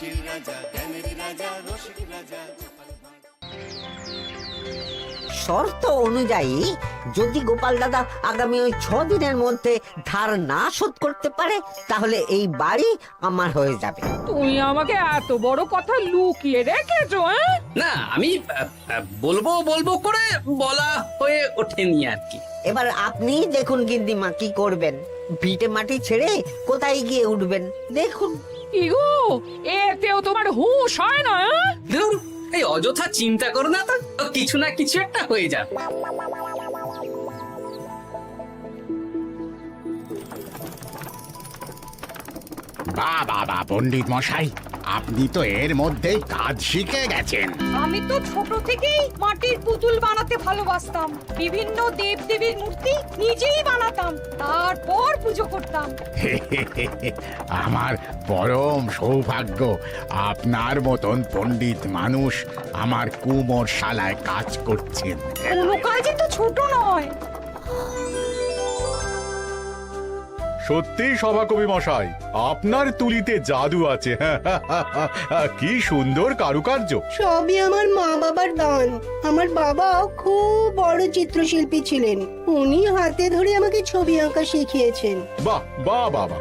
হাসির রাজা, জ্ঞানের রাজা, রসিক রাজা। শর্ত অনুযায়ী যদি গোপাল দাদা আগামী ওই 6 দিনের মধ্যে ধার না শোধ করতে পারে তাহলে এই বাড়ি আমার হয়ে যাবে। তুই আমাকে এত বড় কথা লুকিয়ে রেখেছো? না আমি বলবো বলবো করে বলা হয়ে ওঠেনি আর কি। এবার আপনি দেখুন গিন্নিমা কি করবেন। ভিটে মাটি ছেড়ে কোথায় গিয়ে উঠবেন দেখুন। কি গো, এতেও তোমার হুঁশ হয় না? ধুর, এই অযথা চিন্তা করো না তো, কিছু না কিছু একটা হয়ে যাবে। বাহ বাহ বাহ পণ্ডিত মশাই, আপনি তো এর মধ্যেই কাজ শিখে গেছেন। আমি তো ছোট থেকেই মাটির পুতুল বানাতে ভালোবাসতাম। বিভিন্ন দেবদেবীর মূর্তি নিজেই বানাতাম, তারপর পুজো করতাম। আমার পরম সৌভাগ্য আপনার মতন পণ্ডিত মানুষ আমার কুমোর শালায় কাজ করছেন। কোনো কাজই তো ছোট নয়। সত্যি সভাকবি মশাই, আপনার তুলিতে জাদু আছে। কি সুন্দর কারুকার্য। সবই আমার মা বাবার দান। আমার বাবাও খুব বড় চিত্রশিল্পী ছিলেন। উনি হাতে ধরে আমাকে ছবি আঁকা শিখিয়েছেন। বাহ বাহ বাবা।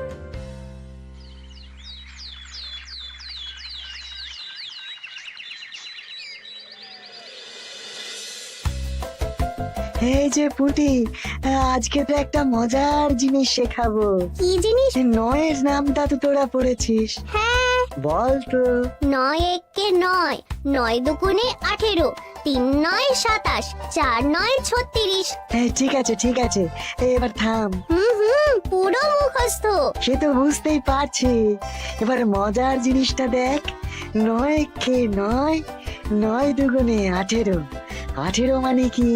এই যে পুটি, আজকে তো একটা মজার জিনিস শেখাবো। কি জিনিস? নয়ের নামটা তো তোরা পড়েছিস? হ্যাঁ। বল তো। 9 একে 9, 9 দুগুণে 18, 3 9 27, 4 9 36। ঠিক আছে ঠিক আছে, এবার থাম। পুরো মুখস্থ। সে তো বুঝতেই পারছি। এবার মজার জিনিসটা দেখ। 9 কে 9, 9 দুগুণে 18, 18 মানে কি?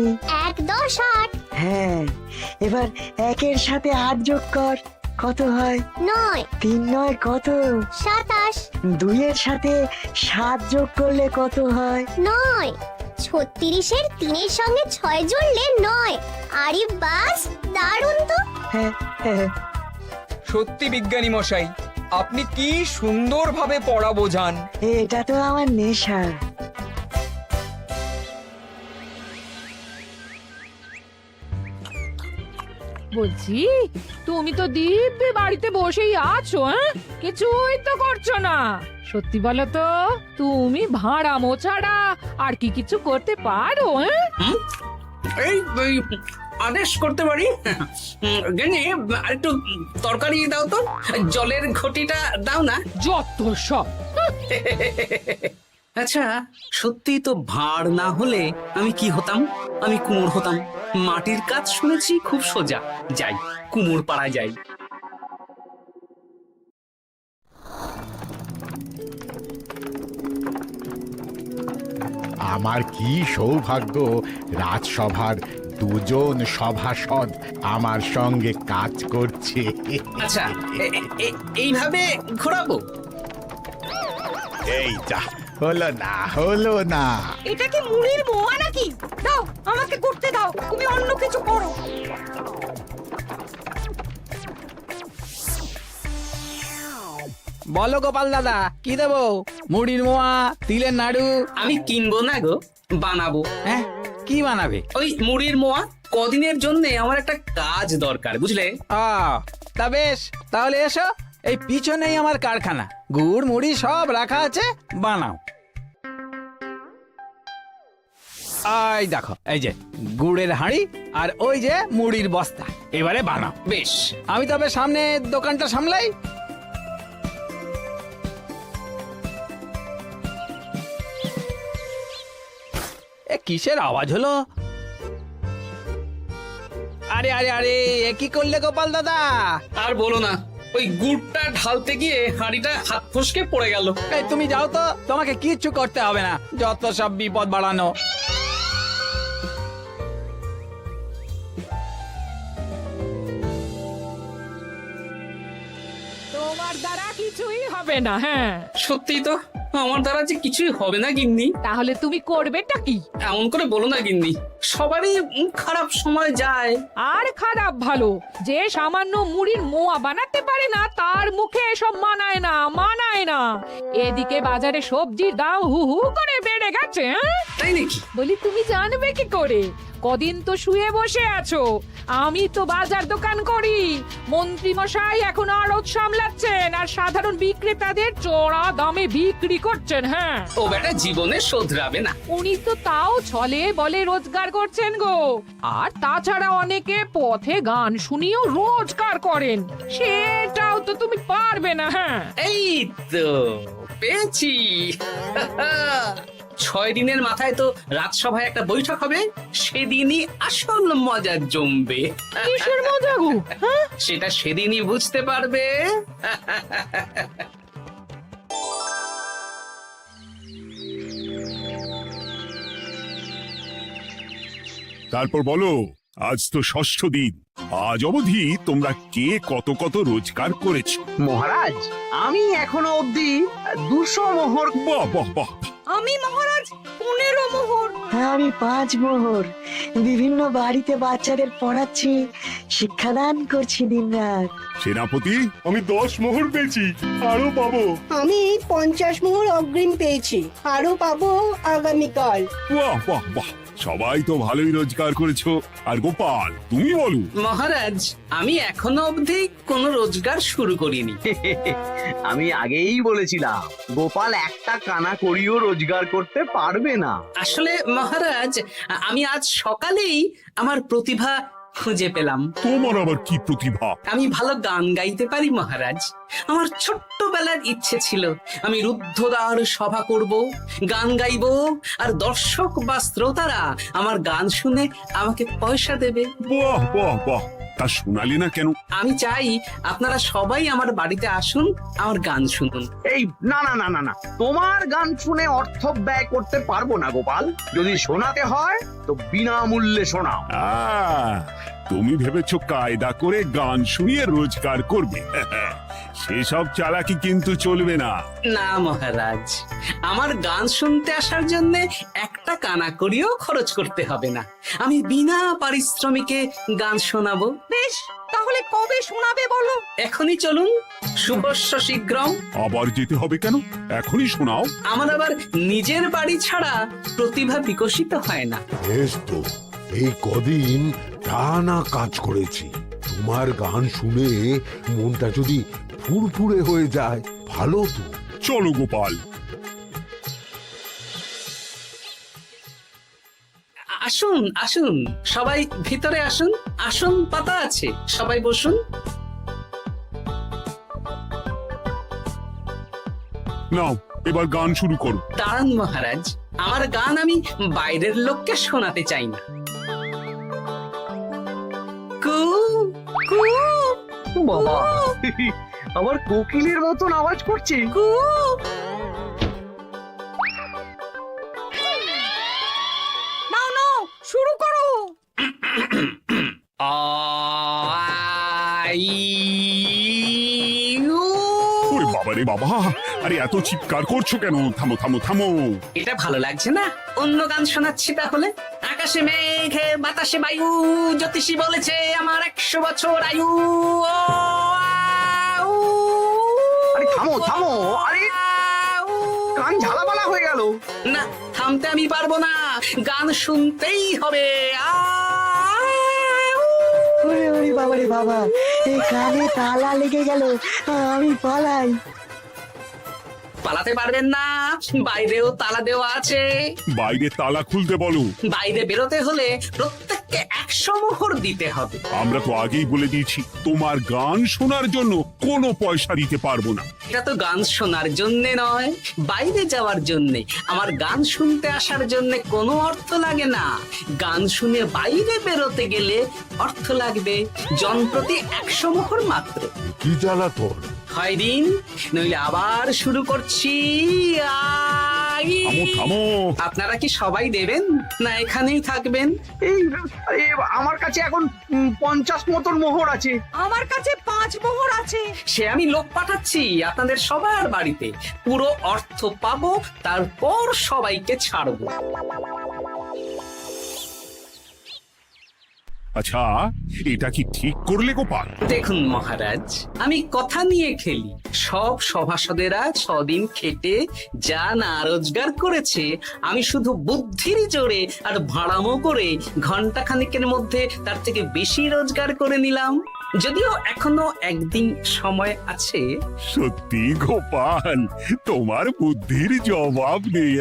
1 10 8। হ্যাঁ, এবার 1-এর সাথে 8 যোগ কর, কত হয়? 9 3 9 কত? 27। 2-এর সাথে 7 যোগ করলে কত হয়? 9 36-এর 3-এর সঙ্গে 6 জুড়লে 9। আরে বাস, দারুণ তো। হ্যাঁ হ্যাঁ। সত্যি বিজ্ঞানী মশাই, আপনি কি সুন্দরভাবে পড়া বোঝান। এটা তো আমার নেশা। বলছি, তুমি তো দিব্যি বাড়িতে বসেই আছো, কিছুই তো করছো না। সত্যি বলো তো, তুমি ভাড়া মোছাড়া আর কি কিছু করতে পারো? এই এই, আদেশ করতে পারি। গেনি একটু তরকারি দাও তো, জলের ঘটিটা দাও না। যত সব। আচ্ছা, সত্যি তো ভাঁড় না হলে আমি কি হতাম? আমি কুমোর হতাম। মাটির কাজ শুনেছি খুব সোজা। যাই, কুমোর পাড়া যাই। আমার কি সৌভাগ্য, রাজসভার দুজন সভাসদ আমার সঙ্গে কাজ করছে। আচ্ছা, এইভাবে ঘোরাবো? এই যা, হলো না হলো না। এটা কি মুড়ির মোয়া নাকি? দাও, আমাকে করতে দাও, তুমি অন্য কিছু করো। বলো গোপাল দাদা, কি দেবো? মুড়ির মোয়া, তিলের নাড়ু? আমি কিনবো না গো, বানাবো। হ্যাঁ, কি বানাবে? ওই মুড়ির মোয়া। কদিনের জন্য আমার একটা কাজ দরকার, বুঝলে? তা বেশ, তাহলে এসো, এই পিছনেই আমার কারখানা। গুড় মুড়ি সব রাখা আছে, বানাও। এই দেখো, এই যে গুড়ের হাঁড়ি আর ওই যে মুড়ির বস্তা, এবারে বানাও। বেশ, আমি তবে সামনে দোকানটা সামলাই। কিসের আওয়াজ হলো? আরে আরে আরে, এ কি করলে গোপাল দাদা? আর বলো না, ওই গুড়টা ঢালতে গিয়ে হাঁড়িটা হাত ফসকে পড়ে গেল। এই তুমি যাও তো, তোমাকে কিচ্ছু করতে হবে না, যত সব বিপদ বাড়ানো। তোমার দ্বারা কিছুই হবে না। হ্যাঁ, সত্যি তো, আমার দ্বারা যে কিছুই হবে না গিন্নি। তাহলে তুমি করবেটা কি? এমন করে বলো না গিন্নি, সবারই খারাপ সময় যায়। আর খারাপ ভালো, যে সামান্য মুড়ির মোয়া বানাতে পারে না তার মুখে এসব মানায় না, মানায় না। এদিকে বাজারে সবজির দাম হু হু করে বেড়ে গেছে। তাই নাকি? বলি তুমি জানবে কি করে? কদিন তো শুয়ে বসে আছো, আমি তো বাজার দোকান করি। মন্ত্রী মশাই এখন আড়ত সামলাচ্ছেন আর সাধারণ বিক্রেতাদের চড়া দামে বিক্রি করছেন। হ্যাঁ, ও বেটা জীবনে শোধরাবে না। উনি তো তাও ছলে বলে রোজগার করছেন গো। আর তাছাড়া অনেকে পথে গান শুনিয়েও রোজগার করেন, সেটাও তো তুমি পারবে না। হ্যাঁ, এই তো পেয়েছি। 6 দিনের মাথায় তো রাজসভায় একটা বৈঠক হবে, সেদিনই আসল মজা জমবে। কিসের মজা গো? হ্যাঁ, সেটা সেদিনই বুঝতে পারবে। তারপর বলো, আজ তো ষষ্ঠ দিন, আজ অবধি তোমরা কে কত কত রোজগার করেছো? মহারাজ, আমি এখনো অবধি 200 মোহর। বাহ বাহ বাহ! আমি মহারাজ 15 মোহর। আমি 5 মোহর। বিভিন্ন বাড়িতে বাচ্চাদের পড়াচ্ছি, শিক্ষাদান করছি দিনরাত। সেনাপতি, আমি 10 মোহর পেয়েছি, আরো পাবো। আমি 50 মোহর অগ্রিম পেয়েছি, আরো পাবো আগামীকাল। বাহ বাহ বাহ! সবাই তো ভালোই রোজগার করেছো। আর গোপাল, তুমি বলো। মহারাজ, আমি এখনো অবধি কোনো রোজগার শুরু করিনি। আমি আগেই বলেছিলাম গোপাল একটা কানা করিও রোজগার করতে পারবে না। আসলে মহারাজ, আমি আজ সকালেই আমার প্রতিভা খুঁজে পেলাম। তোমার আবার কি প্রতিভা? আমি ভালো গান গাইতে পারি মহারাজ। আমার ছোট্টবেলার ইচ্ছে ছিল আমি রুদ্ধদ্বার সভা করব, গান গাইবো, আর দর্শক বা শ্রোতারা আমার গান শুনে আমাকে পয়সা দেবে। বাহ বাহ বাহ! তা শোনালে না কেন? আমি চাই আপনারা সবাই আমার বাড়িতে আসুন, আমার গান শুনুন। এই না না না না না, তোমার গান শুনে অর্থ ব্যয় করতে পারবো না গোপাল। যদি শোনাতে হয় তো বিনামূল্যে শোনাও। তুমি ভেবেছো কায়দা করে গান শুনিয়ে রোজগার করবে? সেসব চালাকি কিন্তু চলবে না। না মহারাজ, আমার গান শুনতে আসার জন্য একটা কানা করিও খরচ করতে হবে না। আমি বিনা পারিশ্রমিকে গান শোনাবো। বেশ, তাহলে কবে শোনাবে বলো? এখনই চলুন, শুভস্য শীঘ্রম। আবার যেতে হবে কেন? এখনই শোনাও। আমার আবার নিজের বাড়ি ছাড়া প্রতিভা বিকশিত হয় না। বেশ তো, এই কদিন টানা কাজ করেছি, তোমার গান শুনে মনটা যদি ফুরফুরে হয়ে যায় ভালো তো। চলো গোপাল। আসুন আসুন, সবাই ভিতরে আসুন। আসন পাতা আছে, সবাই বসুন। নাও, এবার গান শুরু করো। দাঁড়ান মহারাজ, আমার গান আমি বাইরের লোককে শোনাতে চাই না। কু কু বাবা, আবার কোকিলের মতন আওয়াজ করছে। কু। নাও নাও, শুরু করো। ওরে বাবা রে বাবা! আরে এত চিৎকার করছো কেন? থামো থামো থামো! এটা ভালো লাগছে না? অন্য গান শোনাচ্ছি তাহলে। আকাশে মেঘে বাতাসে বায়ু, জ্যোতিষী বলেছে আমার 100 বছর আয়ু। আরে থামো থামো, আরে কান ঝালাপালা হয়ে গেল। না, থামতে আমি পারবো না, গান শুনতেই হবে। ওরে ওরে বাবা রে বাবা, এই কানে তালা লেগে গেল, আমি পালাই। পালাতে পারবেন না, বাইরেও তালা দেওয়া আছে। বাইরে তালা খুলতে বলো। বাইরে বেরোতে হলে প্রত্যেককে 100 মোহর দিতে হবে। আমরা তো আগেই বলে দিয়েছি, তোমার গান শোনার জন্য কোনো পয়সা দিতে পারবো না। এটা তো গান শোনার জন্য নয়, বাইরে যাওয়ার জন্য। আমার গান শুনতে আসার জন্য কোনো অর্থ লাগে না। গান শুনে বাইরে বেরোতে গেলে অর্থ লাগবে, জনপ্রতি 100 মোহর মাত্র। কি জ্বালাতন! 6 দিন, নইলে আবার শুরু করছি। থামো থামো! আপনারা কি সবাই দেবেন, না এখানেই থাকবেন? এই আমার কাছে এখন 50 মতন মোহর আছে। আমার কাছে 5 রাজমোহর আছে। সে আমি লোক পাঠাচ্ছি আপনাদের সবার বাড়িতে, পুরো অর্থ পাবো, তারপর সবাইকে ছাড়বো। আচ্ছা, এটা কি ঠিক করলে গোপাল? দেখুন মহারাজ, আমি কথা নিয়ে খেলি। সব সভাসদেরা 6 দিন খেটে যা না রোজগার করেছে, আমি শুধু বুদ্ধির জোরে আর ভাড়ামো করে ঘন্টা খানিকের মধ্যে তার থেকে বেশি রোজগার করে নিলাম। যদিও এখনো একদিন সময় আছে। সত্যি গোপাল, তোমার বুদ্ধির জবাব নেই।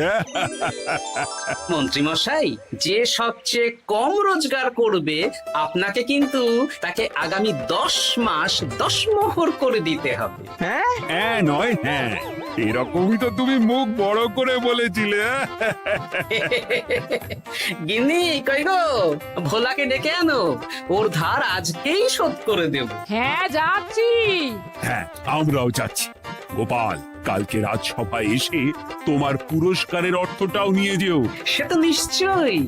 মন্ত্রী মশাই, যে সবচেয়ে কম রোজগার করবে আপনাকে কিন্তু তাকে আগামী 10 মাস 10 মোহর করে দিতে হবে। হ্যাঁ নয় হ্যাঁ, এরকমই তো তুমি মুখ বড় করে বলেছিলে। গিন্নি কই গো, ভোলাকে ডেকে আনো, ওর ধার আজকেই শোধ করে দেব। হ্যাঁ যাচ্ছি। হ্যাঁ, আমরাও যাচ্ছি। গোপাল, কালকে রাজসভায় এসে তোমার পুরস্কারের অর্থটাও নিয়ে যেও। সে তো নিশ্চয়ই।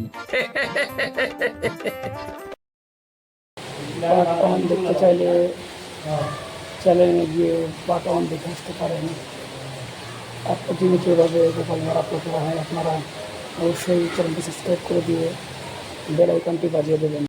দেখতে চাইলে চ্যানেলে গিয়ে বাটন দেখে আসতে পারেন। আর প্রতিনিয়তভাবে গোপাল মারা প্রতিভা হয়, আপনারা অবশ্যই চ্যানেলটি সাবস্ক্রাইব করে দিয়ে বেল আইকনটি বাজিয়ে দেবেন।